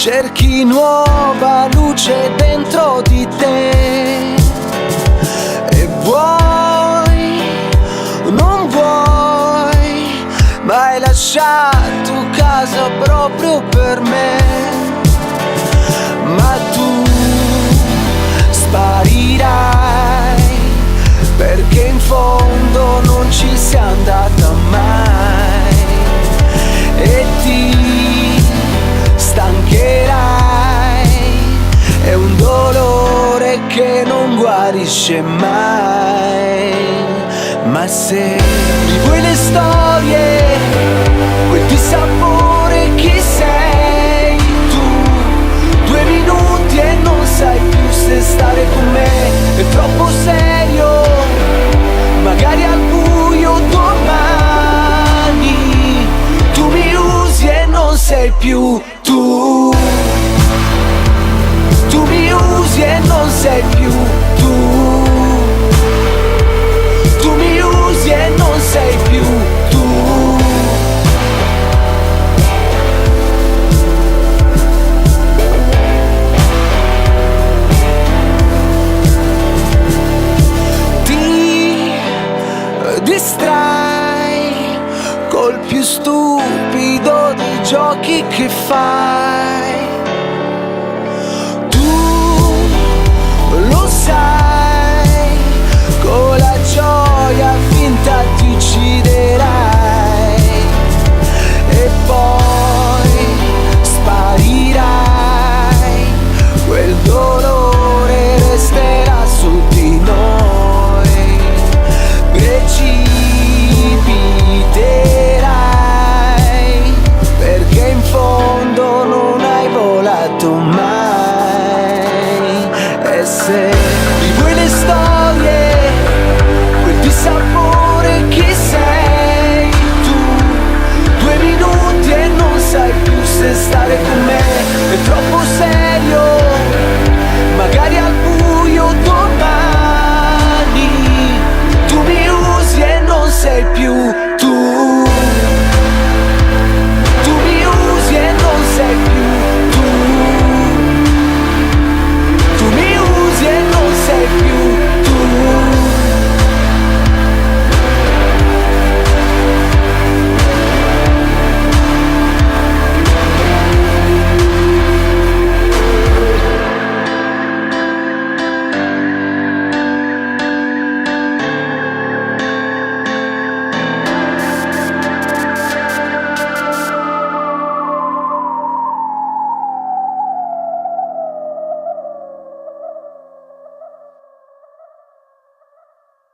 cerchi nuova luce dentro di te e vuoi, non vuoi, ma hai lasciato casa proprio per me. Ma tu sparirai, perché in fondo non ci sei andata mai e ti stancherai. È un dolore che non guarisce mai. Ma se rivuoi le storie, quel dissapore chi sei tu, 2 minuti e non sai più se stare con me è troppo serio. Magari al buio domani tu mi usi e non sei più tu. Tu mi usi e non sei più